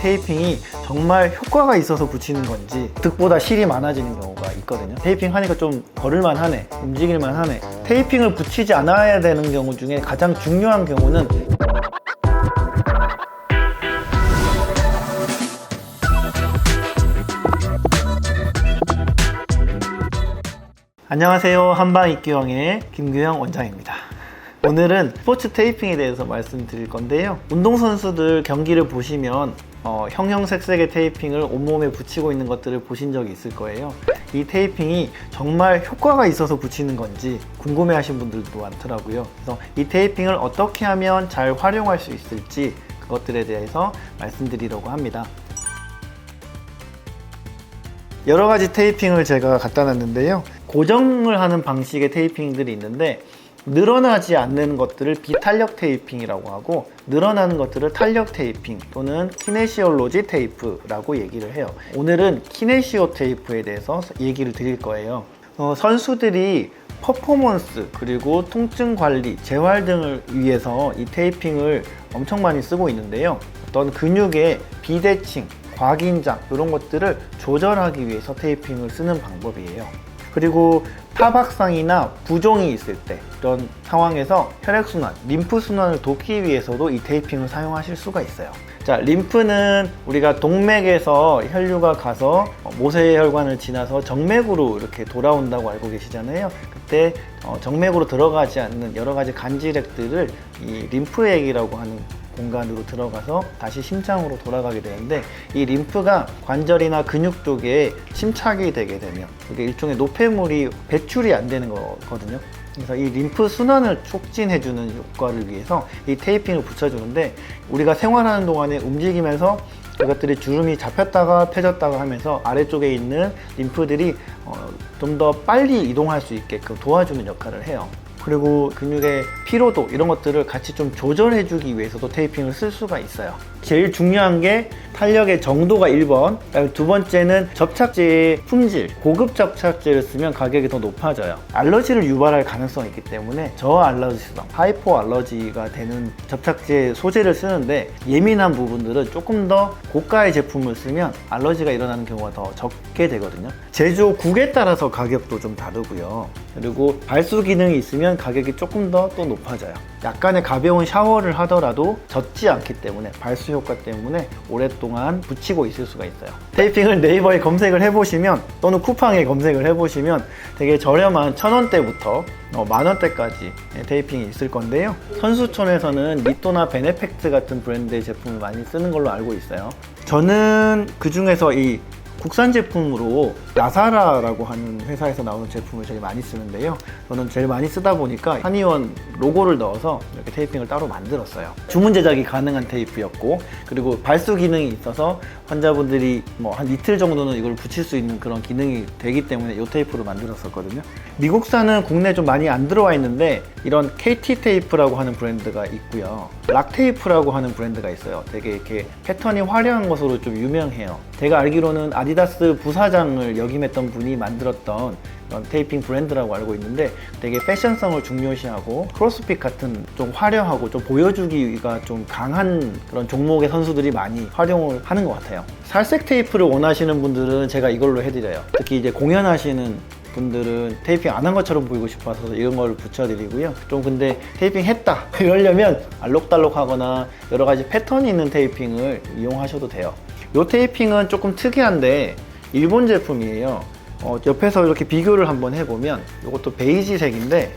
테이핑이 정말 효과가 있어서 붙이는 건지 득보다 실이 많아지는 경우가 있거든요. 테이핑 하니까 좀 걸을만 하네, 움직일만 하네. 테이핑을 붙이지 않아야 되는 경우 중에 가장 중요한 경우는 안녕하세요. 한방익규형의 김규형 원장입니다. 오늘은 스포츠 테이핑에 대해서 말씀드릴 건데요. 운동선수들 경기를 보시면 형형색색의 테이핑을 온몸에 붙이고 있는 것들을 보신 적이 있을 거예요. 이 테이핑이 정말 효과가 있어서 붙이는 건지 궁금해 하신 분들도 많더라고요. 그래서 이 테이핑을 어떻게 하면 잘 활용할 수 있을지 그것들에 대해서 말씀드리려고 합니다. 여러 가지 테이핑을 제가 갖다 놨는데요. 고정을 하는 방식의 테이핑들이 있는데 늘어나지 않는 것들을 비탄력 테이핑이라고 하고 늘어나는 것들을 탄력 테이핑 또는 키네시올로지 테이프라고 얘기를 해요. 오늘은 키네시오 테이프에 대해서 얘기를 드릴 거예요. 선수들이 퍼포먼스 그리고 통증 관리, 재활 등을 위해서 이 테이핑을 엄청 많이 쓰고 있는데요. 어떤 근육의 비대칭, 과긴장 이런 것들을 조절하기 위해서 테이핑을 쓰는 방법이에요. 그리고 타박상이나 부종이 있을 때 이런 상황에서 혈액순환, 림프순환을 돕기 위해서도 이 테이핑을 사용하실 수가 있어요. 자, 림프는 우리가 동맥에서 혈류가 가서 모세혈관을 지나서 정맥으로 이렇게 돌아온다고 알고 계시잖아요. 그때 정맥으로 들어가지 않는 여러 가지 간질액들을 이 림프액이라고 하는 공간으로 들어가서 다시 심장으로 돌아가게 되는데 이 림프가 관절이나 근육 쪽에 침착이 되게 되면 이게 일종의 노폐물이 배출이 안 되는 거거든요. 그래서 이 림프 순환을 촉진해주는 효과를 위해서 이 테이핑을 붙여주는데 우리가 생활하는 동안에 움직이면서 이것들이 주름이 잡혔다가 펴졌다가 하면서 아래쪽에 있는 림프들이 좀 더 빨리 이동할 수 있게끔 도와주는 역할을 해요. 그리고 근육의 피로도 이런 것들을 같이 좀 조절해 주기 위해서도 테이핑을 쓸 수가 있어요. 제일 중요한 게 탄력의 정도가 1번, 두 번째는 접착제의 품질, 고급 접착제를 쓰면 가격이 더 높아져요. 알러지를 유발할 가능성이 있기 때문에 저알러지성, 하이포 알러지가 되는 접착제 소재를 쓰는데 예민한 부분들은 조금 더 고가의 제품을 쓰면 알러지가 일어나는 경우가 더 적게 되거든요. 제조국에 따라서 가격도 좀 다르고요. 그리고 발수 기능이 있으면 가격이 조금 더 또 높아져요. 약간의 가벼운 샤워를 하더라도 젖지 않기 때문에 발수 효과 때문에 오랫동안 붙이고 있을 수가 있어요. 테이핑을 네이버에 검색을 해보시면 또는 쿠팡에 검색을 해보시면 되게 저렴한 1,000원대부터 만원대까지 테이핑이 있을 건데요. 선수촌에서는 리또나 베네팩트 같은 브랜드의 제품을 많이 쓰는 걸로 알고 있어요. 저는 그 중에서 이 국산 제품으로 나사라라고 하는 회사에서 나오는 제품을 제일 많이 쓰는데요. 저는 제일 많이 쓰다 보니까 한의원 로고를 넣어서 이렇게 테이핑을 따로 만들었어요. 주문 제작이 가능한 테이프였고 그리고 발수 기능이 있어서 환자분들이 한 이틀 정도는 이걸 붙일 수 있는 그런 기능이 되기 때문에 이 테이프를 만들었었거든요. 미국산은 국내에 좀 많이 안 들어와 있는데 이런 KT 테이프라고 하는 브랜드가 있고요. 락 테이프라고 하는 브랜드가 있어요. 되게 이렇게 패턴이 화려한 것으로 좀 유명해요. 제가 알기로는 아디다스 부사장을 역임했던 분이 만들었던 그런 테이핑 브랜드라고 알고 있는데 되게 패션성을 중요시하고 크로스핏 같은 좀 화려하고 좀 보여주기가 좀 강한 그런 종목의 선수들이 많이 활용을 하는 것 같아요. 살색 테이프를 원하시는 분들은 제가 이걸로 해드려요. 특히 이제 공연하시는 분들은 테이핑 안 한 것처럼 보이고 싶어서 이런 걸 붙여드리고요. 좀 근데 테이핑 했다 이러려면 알록달록 하거나 여러 가지 패턴이 있는 테이핑을 이용하셔도 돼요. 이 테이핑은 조금 특이한데 일본 제품이에요. 옆에서 이렇게 비교를 한번 해보면 이것도 베이지색인데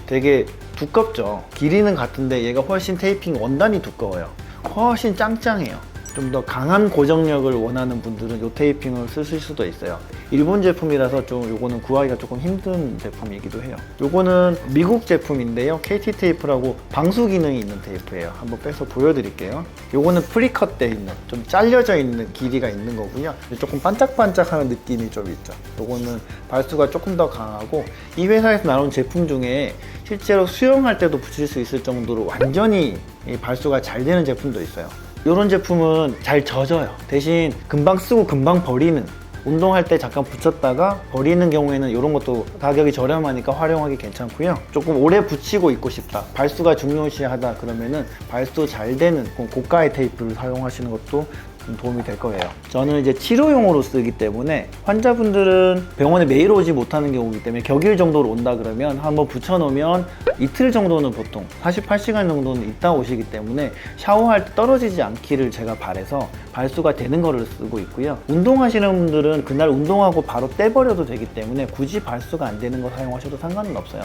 되게 두껍죠. 길이는 같은데 얘가 훨씬 테이핑 원단이 두꺼워요. 훨씬 짱짱해요. 좀 더 강한 고정력을 원하는 분들은 이 테이핑을 쓰실 수도 있어요. 일본 제품이라서 좀 요거는 구하기가 조금 힘든 제품이기도 해요. 요거는 미국 제품인데요. KT 테이프라고 방수 기능이 있는 테이프예요. 한번 빼서 보여드릴게요. 요거는 프리컷 돼 있는, 좀 잘려져 있는 길이가 있는 거고요. 조금 반짝반짝하는 느낌이 좀 있죠. 요거는 발수가 조금 더 강하고 이 회사에서 나온 제품 중에 실제로 수영할 때도 붙일 수 있을 정도로 완전히 발수가 잘 되는 제품도 있어요. 이런 제품은 잘 젖어요. 대신 금방 쓰고 금방 버리는, 운동할 때 잠깐 붙였다가 버리는 경우에는 이런 것도 가격이 저렴하니까 활용하기 괜찮고요. 조금 오래 붙이고 있고 싶다, 발수가 중요시하다 그러면은 발수 잘 되는 고가의 테이프를 사용하시는 것도 좀 도움이 될 거예요. 저는 이제 치료용으로 쓰기 때문에 환자분들은 병원에 매일 오지 못하는 경우이기 때문에 격일 정도로 온다 그러면 한번 붙여놓으면 이틀 정도는 보통 48시간 정도는 있다 오시기 때문에 샤워할 때 떨어지지 않기를 제가 바래서 발수가 되는 거를 쓰고 있고요. 운동하시는 분들은 그날 운동하고 바로 떼버려도 되기 때문에 굳이 발수가 안 되는 거 사용하셔도 상관은 없어요.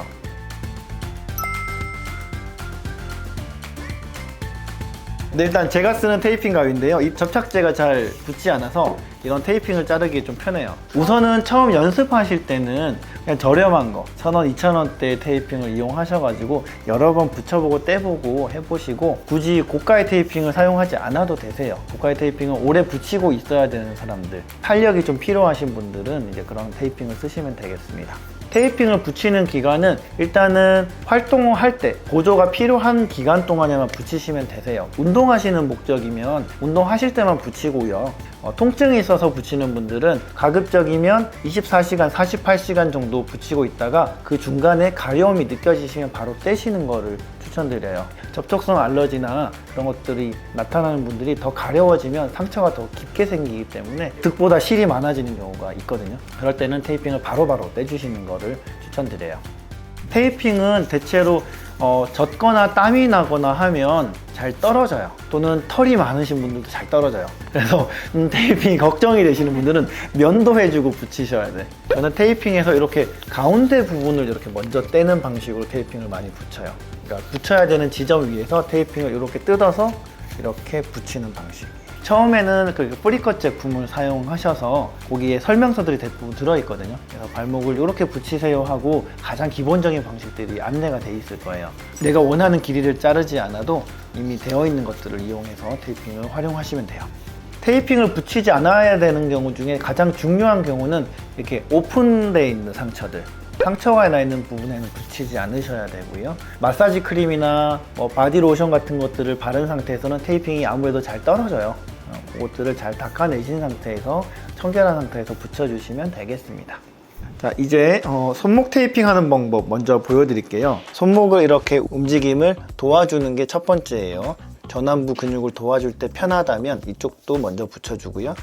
네, 일단 제가 쓰는 테이핑 가위인데요. 이 접착제가 잘 붙지 않아서 이런 테이핑을 자르기 좀 편해요. 우선은 처음 연습하실 때는 그냥 저렴한 거 1,000원, 2,000원대 테이핑을 이용하셔가지고 여러 번 붙여보고 떼보고 해보시고 굳이 고가의 테이핑을 사용하지 않아도 되세요. 고가의 테이핑은 오래 붙이고 있어야 되는 사람들, 탄력이 좀 필요하신 분들은 이제 그런 테이핑을 쓰시면 되겠습니다. 테이핑을 붙이는 기간은 일단은 활동을 할 때 보조가 필요한 기간 동안에만 붙이시면 되세요. 운동하시는 목적이면 운동하실 때만 붙이고요. 통증이 있어서 붙이는 분들은 가급적이면 24시간, 48시간 정도 붙이고 있다가 그 중간에 가려움이 느껴지시면 바로 떼시는 거를 추천드려요. 접촉성 알러지나 그런 것들이 나타나는 분들이 더 가려워지면 상처가 더 깊게 생기기 때문에 득보다 실이 많아지는 경우가 있거든요. 그럴 때는 테이핑을 바로바로 떼주시는 거를 추천드려요. 테이핑은 대체로 젖거나 땀이 나거나 하면 잘 떨어져요. 또는 털이 많으신 분들도 잘 떨어져요. 그래서 테이핑이 걱정이 되시는 분들은 면도해주고 붙이셔야 돼. 저는 테이핑에서 이렇게 가운데 부분을 이렇게 먼저 떼는 방식으로 테이핑을 많이 붙여요. 그러니까 붙여야 되는 지점 위에서 테이핑을 이렇게 뜯어서 이렇게 붙이는 방식. 처음에는 그 뿌리컷 제품을 사용하셔서 거기에 설명서들이 대부분 들어있거든요. 그래서 발목을 이렇게 붙이세요 하고 가장 기본적인 방식들이 안내가 돼 있을 거예요. 내가 원하는 길이를 자르지 않아도 이미 되어 있는 것들을 이용해서 테이핑을 활용하시면 돼요. 테이핑을 붙이지 않아야 되는 경우 중에 가장 중요한 경우는 이렇게 오픈되어 있는 상처들, 상처가 나 있는 부분에는 붙이지 않으셔야 되고요. 마사지 크림이나 바디 로션 같은 것들을 바른 상태에서는 테이핑이 아무래도 잘 떨어져요. 그것들을 잘 닦아내신 상태에서 청결한 상태에서 붙여주시면 되겠습니다. 자, 이제 손목 테이핑 하는 방법 먼저 보여드릴게요. 손목을 이렇게 움직임을 도와주는 게 첫 번째예요. 전완부 근육을 도와줄 때 편하다면 이쪽도 먼저 붙여주고요.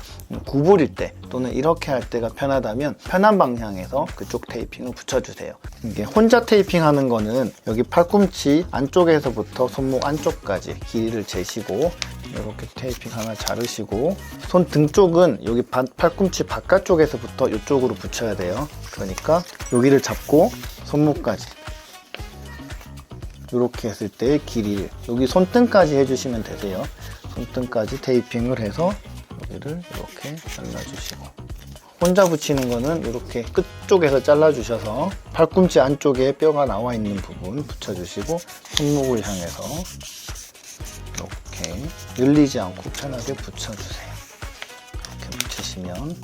구부릴 때 또는 이렇게 할 때가 편하다면 편한 방향에서 그쪽 테이핑을 붙여주세요. 이게 혼자 테이핑 하는 거는 여기 팔꿈치 안쪽에서부터 손목 안쪽까지 길이를 재시고 이렇게 테이핑 하나 자르시고 손 등 쪽은 여기 팔꿈치 바깥쪽에서부터 이쪽으로 붙여야 돼요. 그러니까 여기를 잡고 손목까지 이렇게 했을 때의 길이를 여기 손등까지 해주시면 되세요. 손등까지 테이핑을 해서 여기를 이렇게 잘라주시고 혼자 붙이는 거는 이렇게 끝쪽에서 잘라주셔서 팔꿈치 안쪽에 뼈가 나와 있는 부분 붙여주시고 손목을 향해서 이렇게 늘리지 않고 편하게 붙여주세요. 이렇게 붙이시면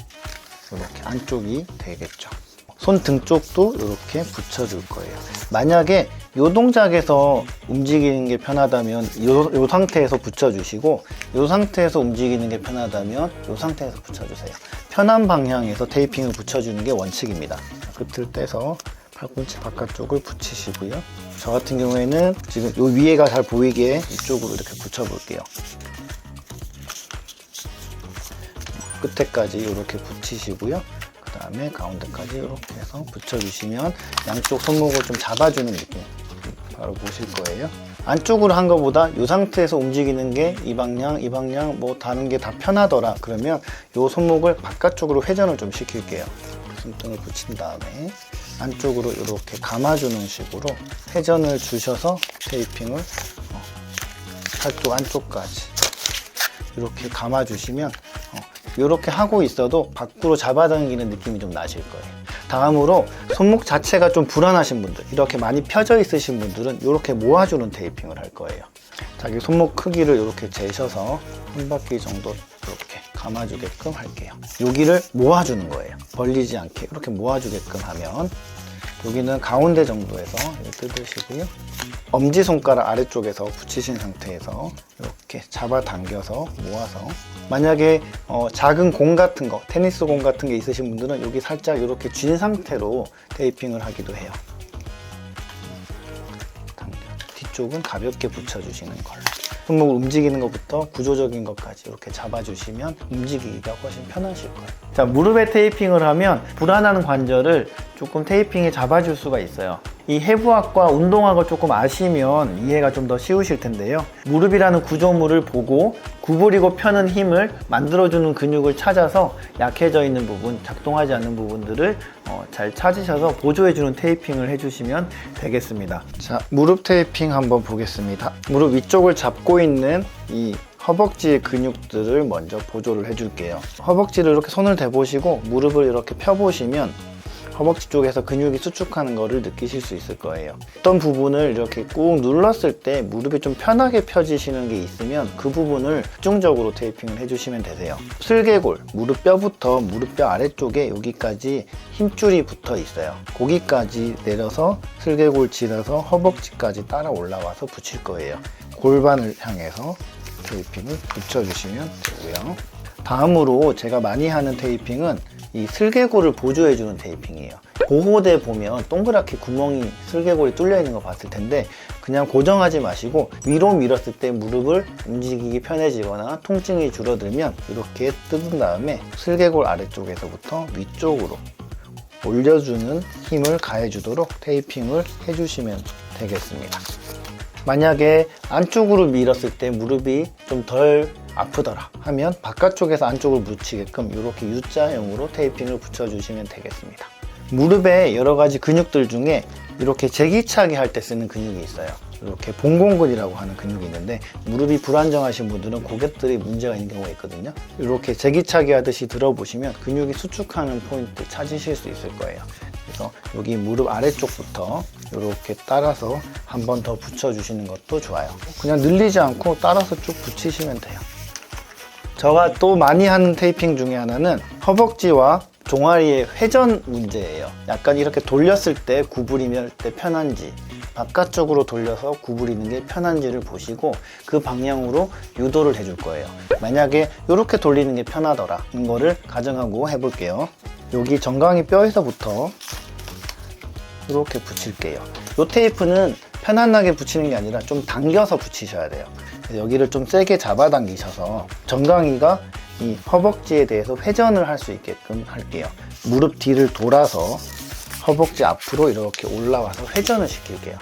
이렇게 안쪽이 되겠죠. 손 등 쪽도 이렇게 붙여줄 거예요. 만약에 이 동작에서 움직이는 게 편하다면 이 상태에서 붙여주시고 이 상태에서 움직이는 게 편하다면 이 상태에서 붙여주세요. 편한 방향에서 테이핑을 붙여주는 게 원칙입니다. 끝을 떼서 팔꿈치 바깥쪽을 붙이시고요. 저 같은 경우에는 지금 이 위에가 잘 보이게 이쪽으로 이렇게 붙여볼게요. 끝에까지 이렇게 붙이시고요. 그 다음에 가운데까지 이렇게 해서 붙여주시면 양쪽 손목을 좀 잡아주는 느낌 바로 보실 거예요. 안쪽으로 한 것보다 이 상태에서 움직이는 게 이 방향, 이 방향 뭐 다른 게 다 편하더라 그러면 이 손목을 바깥쪽으로 회전을 좀 시킬게요. 손등을 붙인 다음에 안쪽으로 이렇게 감아주는 식으로 회전을 주셔서 테이핑을 팔뚝 안쪽까지 이렇게 감아주시면 이렇게 하고 있어도 밖으로 잡아당기는 느낌이 좀 나실 거예요. 다음으로 손목 자체가 좀 불안하신 분들, 이렇게 많이 펴져 있으신 분들은 이렇게 모아주는 테이핑을 할 거예요. 자기 손목 크기를 이렇게 재셔서 한 바퀴 정도 이렇게 감아주게끔 할게요. 여기를 모아주는 거예요. 벌리지 않게 이렇게 모아주게끔 하면 여기는 가운데 정도에서 이렇게 뜯으시고요. 엄지손가락 아래쪽에서 붙이신 상태에서 이렇게 잡아당겨서 모아서 만약에 작은 공 같은 거, 테니스 공 같은 게 있으신 분들은 여기 살짝 이렇게 쥔 상태로 테이핑을 하기도 해요. 뒤쪽은 가볍게 붙여주시는 걸로. 손목을 움직이는 것부터 구조적인 것까지 이렇게 잡아주시면 움직이기가 훨씬 편하실 거예요. 자, 무릎에 테이핑을 하면 불안한 관절을 조금 테이핑에 잡아줄 수가 있어요. 이 해부학과 운동학을 조금 아시면 이해가 좀 더 쉬우실 텐데요. 무릎이라는 구조물을 보고 구부리고 펴는 힘을 만들어주는 근육을 찾아서 약해져 있는 부분, 작동하지 않는 부분들을 잘 찾으셔서 보조해주는 테이핑을 해주시면 되겠습니다. 자, 무릎 테이핑 한번 보겠습니다. 무릎 위쪽을 잡고 있는 이 허벅지의 근육들을 먼저 보조를 해줄게요. 허벅지를 이렇게 손을 대보시고 무릎을 이렇게 펴보시면 허벅지 쪽에서 근육이 수축하는 것을 느끼실 수 있을 거예요. 어떤 부분을 이렇게 꾹 눌렀을 때 무릎이 좀 편하게 펴지시는 게 있으면 그 부분을 집중적으로 테이핑을 해주시면 되세요. 슬개골, 무릎뼈부터 무릎뼈 아래쪽에 여기까지 힘줄이 붙어 있어요. 거기까지 내려서 슬개골 지나서 허벅지까지 따라 올라와서 붙일 거예요. 골반을 향해서 테이핑을 붙여주시면 되고요. 다음으로 제가 많이 하는 테이핑은 이 슬개골을 보조해주는 테이핑이에요. 보호대 보면 동그랗게 구멍이 슬개골이 뚫려 있는 거 봤을 텐데 그냥 고정하지 마시고 위로 밀었을 때 무릎을 움직이기 편해지거나 통증이 줄어들면 이렇게 뜯은 다음에 슬개골 아래쪽에서부터 위쪽으로 올려주는 힘을 가해주도록 테이핑을 해주시면 되겠습니다. 만약에 안쪽으로 밀었을 때 무릎이 좀 덜 아프더라 하면 바깥쪽에서 안쪽을 묻히게끔 이렇게 U자형으로 테이핑을 붙여주시면 되겠습니다. 무릎에 여러 가지 근육들 중에 이렇게 제기차기 할 때 쓰는 근육이 있어요. 이렇게 봉공근이라고 하는 근육이 있는데 무릎이 불안정하신 분들은 고객들이 문제가 있는 경우가 있거든요. 이렇게 제기차기 하듯이 들어보시면 근육이 수축하는 포인트 찾으실 수 있을 거예요. 그래서 여기 무릎 아래쪽부터 이렇게 따라서 한 번 더 붙여주시는 것도 좋아요. 그냥 늘리지 않고 따라서 쭉 붙이시면 돼요. 제가 또 많이 하는 테이핑 중에 하나는 허벅지와 종아리의 회전 문제예요. 약간 이렇게 돌렸을 때 구부리면 때 편한지 바깥쪽으로 돌려서 구부리는 게 편한지를 보시고 그 방향으로 유도를 해줄 거예요. 만약에 이렇게 돌리는 게 편하더라 이거를 가정하고 해볼게요. 여기 정강이 뼈에서부터 이렇게 붙일게요. 이 테이프는 편안하게 붙이는 게 아니라 좀 당겨서 붙이셔야 돼요. 여기를 좀 세게 잡아당기셔서 정강이가 이 허벅지에 대해서 회전을 할 수 있게끔 할게요. 무릎 뒤를 돌아서 허벅지 앞으로 이렇게 올라와서 회전을 시킬게요.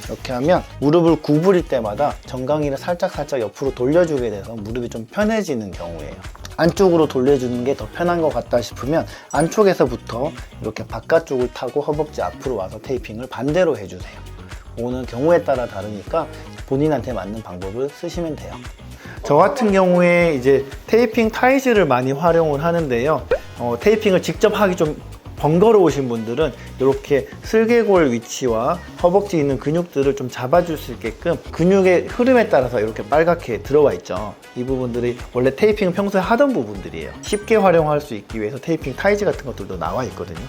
이렇게 하면 무릎을 구부릴 때마다 정강이를 살짝 옆으로 돌려주게 돼서 무릎이 좀 편해지는 경우예요. 안쪽으로 돌려주는 게 더 편한 것 같다 싶으면 안쪽에서부터 이렇게 바깥쪽을 타고 허벅지 앞으로 와서 테이핑을 반대로 해주세요. 오는 경우에 따라 다르니까 본인한테 맞는 방법을 쓰시면 돼요. 저 같은 경우에 이제 테이핑 타이즈를 많이 활용을 하는데요. 테이핑을 직접 하기 좀 번거로우신 분들은 이렇게 슬개골 위치와 허벅지 있는 근육들을 좀 잡아줄 수 있게끔 근육의 흐름에 따라서 이렇게 빨갛게 들어와 있죠. 이 부분들이 원래 테이핑은 평소에 하던 부분들이에요. 쉽게 활용할 수 있기 위해서 테이핑 타이즈 같은 것들도 나와 있거든요.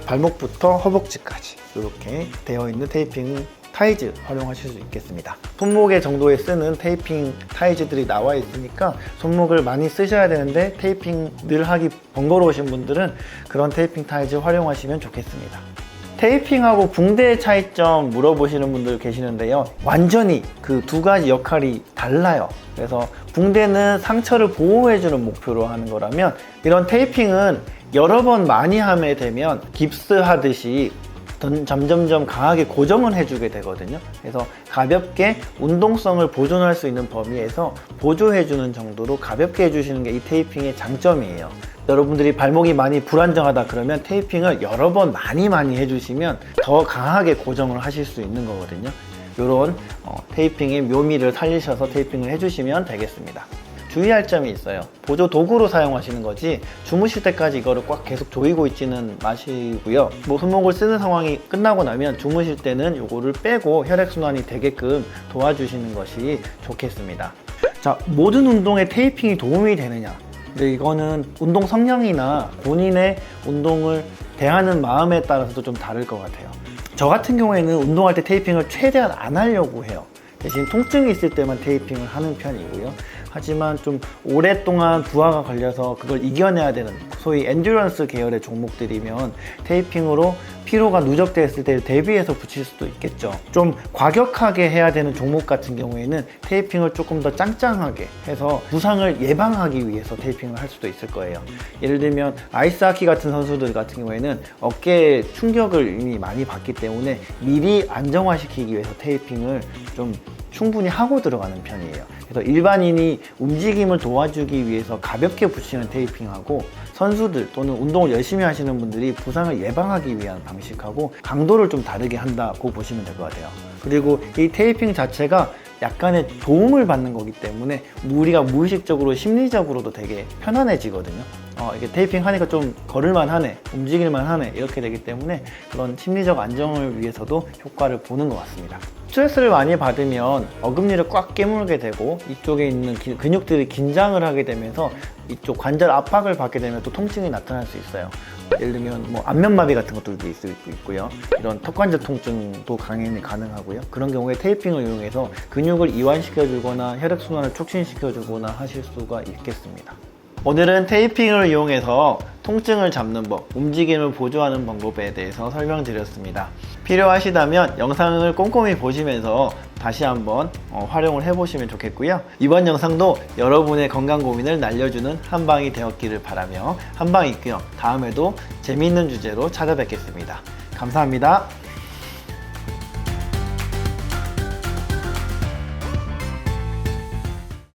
발목부터 허벅지까지 이렇게 되어 있는 테이핑 타이즈 활용하실 수 있겠습니다. 손목의 정도에 쓰는 테이핑 타이즈들이 나와 있으니까 손목을 많이 쓰셔야 되는데 테이핑 늘 하기 번거로우신 분들은 그런 테이핑 타이즈 활용하시면 좋겠습니다. 테이핑하고 붕대의 차이점 물어보시는 분들 계시는데요. 완전히 그 두 가지 역할이 달라요. 그래서 붕대는 상처를 보호해주는 목표로 하는 거라면 이런 테이핑은 여러 번 많이 하게 되면 깁스하듯이 점점점 강하게 고정을 해주게 되거든요. 그래서 가볍게 운동성을 보존할 수 있는 범위에서 보조해주는 정도로 가볍게 해주시는 게 이 테이핑의 장점이에요. 여러분들이 발목이 많이 불안정하다 그러면 테이핑을 여러 번 많이 해주시면 더 강하게 고정을 하실 수 있는 거거든요. 이런 테이핑의 묘미를 살리셔서 테이핑을 해주시면 되겠습니다. 주의할 점이 있어요. 보조 도구로 사용하시는 거지 주무실 때까지 이거를 꽉 계속 조이고 있지는 마시고요. 뭐 손목을 쓰는 상황이 끝나고 나면 주무실 때는 이거를 빼고 혈액순환이 되게끔 도와주시는 것이 좋겠습니다. 자, 모든 운동에 테이핑이 도움이 되느냐? 근데 이거는 운동 성향이나 본인의 운동을 대하는 마음에 따라서도 좀 다를 것 같아요. 저 같은 경우에는 운동할 때 테이핑을 최대한 안 하려고 해요. 대신 통증이 있을 때만 테이핑을 하는 편이고요. 하지만 좀 오랫동안 부하가 걸려서 그걸 이겨내야 되는 소위 엔듀런스 계열의 종목들이면 테이핑으로 피로가 누적됐을 때 대비해서 붙일 수도 있겠죠. 좀 과격하게 해야 되는 종목 같은 경우에는 테이핑을 조금 더 짱짱하게 해서 부상을 예방하기 위해서 테이핑을 할 수도 있을 거예요. 예를 들면 아이스하키 같은 선수들 같은 경우에는 어깨에 충격을 이미 많이 받기 때문에 미리 안정화시키기 위해서 테이핑을 좀 충분히 하고 들어가는 편이에요. 그래서 일반인이 움직임을 도와주기 위해서 가볍게 붙이는 테이핑하고 선수들 또는 운동을 열심히 하시는 분들이 부상을 예방하기 위한 방식하고 강도를 좀 다르게 한다고 보시면 될 것 같아요. 그리고 이 테이핑 자체가 약간의 도움을 받는 거기 때문에 우리가 무의식적으로 심리적으로도 되게 편안해지거든요. 이게 테이핑 하니까 좀 걸을만 하네, 움직일만 하네 이렇게 되기 때문에 그런 심리적 안정을 위해서도 효과를 보는 것 같습니다. 스트레스를 많이 받으면 어금니를 꽉 깨물게 되고 이쪽에 있는 근육들이 긴장을 하게 되면서 이쪽 관절 압박을 받게 되면 또 통증이 나타날 수 있어요. 예를 들면 뭐 안면마비 같은 것들도 있을 수 있고요. 이런 턱관절 통증도 당연히 가능하고요. 그런 경우에 테이핑을 이용해서 근육을 이완시켜 주거나 혈액순환을 촉진시켜 주거나 하실 수가 있겠습니다. 오늘은 테이핑을 이용해서 통증을 잡는 법, 움직임을 보조하는 방법에 대해서 설명드렸습니다. 필요하시다면 영상을 꼼꼼히 보시면서 다시 한번 활용을 해보시면 좋겠고요. 이번 영상도 여러분의 건강 고민을 날려주는 한방이 되었기를 바라며 한방이고요. 다음에도 재미있는 주제로 찾아뵙겠습니다. 감사합니다.